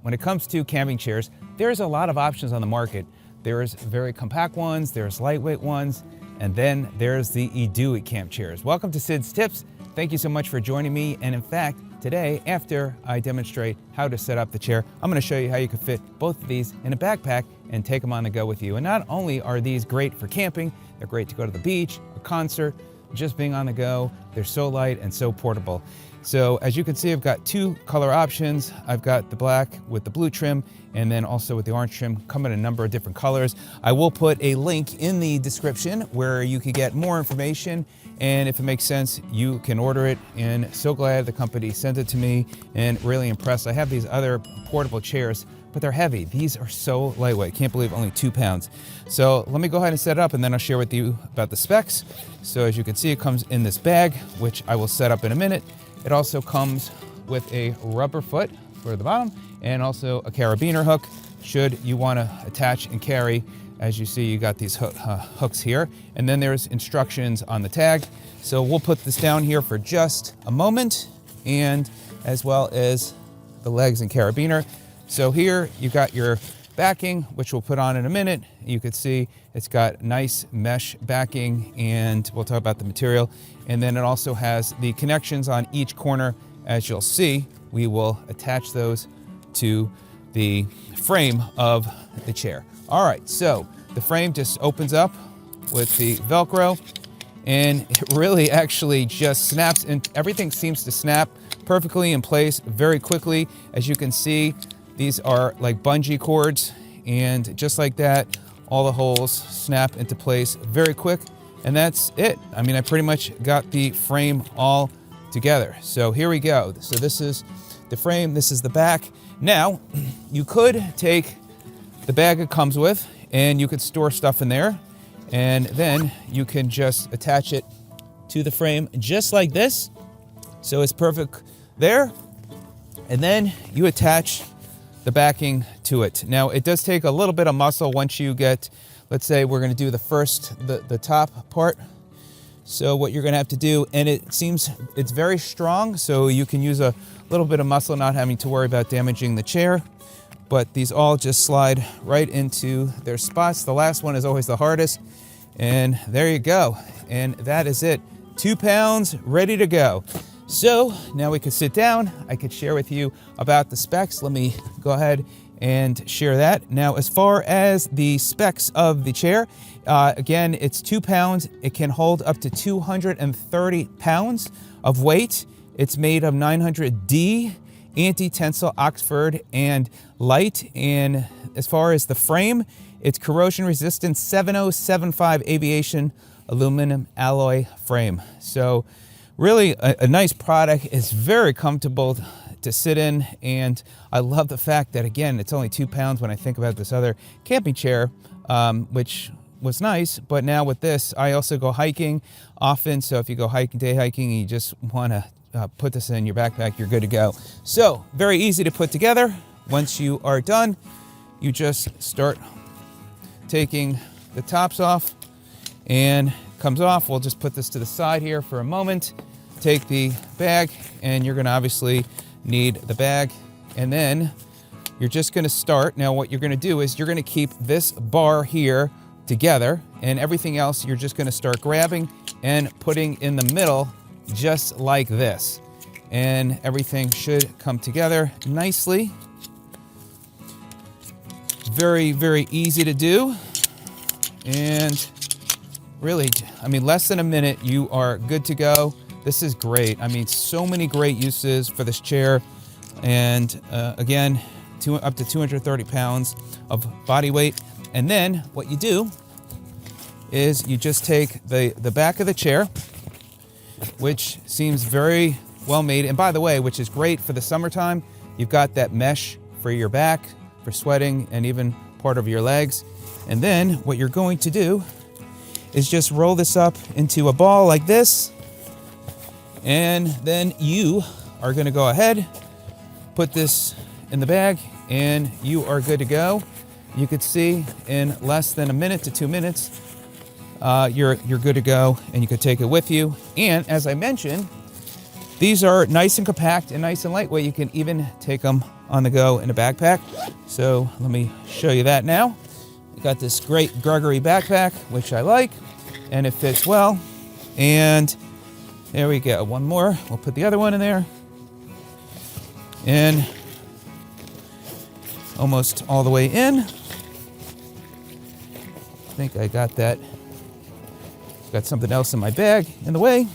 when it comes to camping chairs, there's a lot of options on the market. There's very compact ones, there's lightweight ones, and then there's the eDO camp chairs. Welcome to Sid's Tips. Thank you so much for joining me. And in fact, today, after I demonstrate how to set up the chair, I'm going to show you how you can fit both of these in a backpack and take them on the go with you. And not only are these great for camping, they're great to go to the beach, a concert, just being on the go. They're so light and so portable. So as you can see, I've got two color options. I've got the black with the blue trim and then also with the orange trim, come in a number of different colors. I will put a link in the description where you can get more information, and if it makes sense, you can order it. And so glad the company sent it to me and really impressed. I have these other portable chairs, but they're heavy. These are so lightweight. Can't believe only 2 pounds. So let me go ahead and set it up and then I'll share with you about the specs. So as you can see, it comes in this bag, which I will set up in a minute. It also comes with a rubber foot for the bottom and also a carabiner hook should you want to attach and carry. As you see, you got these hooks here, and then there's instructions on the tag. So we'll put this down here for just a moment, and as well as the legs and carabiner. So here you got your backing, which we'll put on in a minute. You can see it's got nice mesh backing, and we'll talk about the material. And then it also has the connections on each corner. As you'll see, we will attach those to the frame of the chair. All right, so the frame just opens up with the Velcro, and it really actually just snaps, and everything seems to snap perfectly in place very quickly. As you can see, these are like bungee cords, and just like that, all the holes snap into place very quick, and that's it. I mean, I pretty much got the frame all together. So here we go. So this is the frame, this is the back. Now, you could take the bag it comes with and you could store stuff in there, and then you can just attach it to the frame just like this. So it's perfect there. And then you attach the backing to it. Now it does take a little bit of muscle once you get, let's say we're going to do the top part. So what you're going to have to do, and it seems it's very strong, so you can use a little bit of muscle, not having to worry about damaging the chair. But these all just slide right into their spots. The last one is always the hardest. And there you go. And that is it. 2 pounds, ready to go. So now we can sit down. I could share with you about the specs. Let me go ahead and share that. Now, as far as the specs of the chair, again, it's 2 pounds. It can hold up to 230 pounds of weight. It's made of 900D anti-tensile Oxford and light. And as far as the frame, it's corrosion resistant 7075 aviation aluminum alloy frame. So really a nice product. It's very comfortable to sit in, and I love the fact that, again, it's only 2 pounds when I think about this other camping chair, which was nice. But now with this, I also go hiking often. So if you go hiking, day hiking, and you just want to put this in your backpack, you're good to go. So very easy to put together. Once you are done, you just start taking the tops off, and comes off. We'll just put this to the side here for a moment. Take the bag, and you're going to obviously need the bag, and then you're just going to start. Now what you're going to do is you're going to keep this bar here together, and everything else you're just going to start grabbing and putting in the middle just like this, and everything should come together nicely. Very, very easy to do, and really, I mean, less than a minute, you are good to go. This is great. I mean, so many great uses for this chair. And again, up to 230 pounds of body weight. And then what you do is you just take the back of the chair, which seems very well made. And by the way, which is great for the summertime, you've got that mesh for your back, for sweating, and even part of your legs. And then what you're going to do is just roll this up into a ball like this, and then you are going to go ahead, put this in the bag, and you are good to go. You could see in less than a minute to 2 minutes, you're good to go, and you could take it with you. And as I mentioned, these are nice and compact and nice and lightweight. You can even take them on the go in a backpack. So let me show you that now. I got this great Gregory backpack, which I like, and it fits well. And there we go, one more. We'll put the other one in there. And almost all the way in. I think I got that. Got something else in my bag in the way.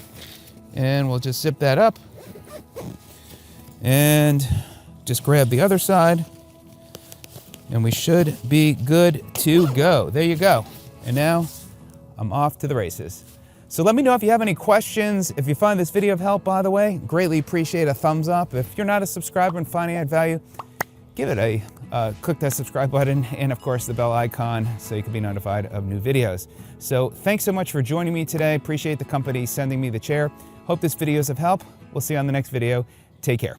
And we'll just zip that up. And just grab the other side. And we should be good to go. There you go. And now I'm off to the races. So let me know if you have any questions. If you find this video of help, by the way, greatly appreciate a thumbs up. If you're not a subscriber and find I add value, give it a click that subscribe button and of course the bell icon so you can be notified of new videos. So thanks so much for joining me today. Appreciate the company sending me the chair. Hope this video is of help. We'll see you on the next video. Take care.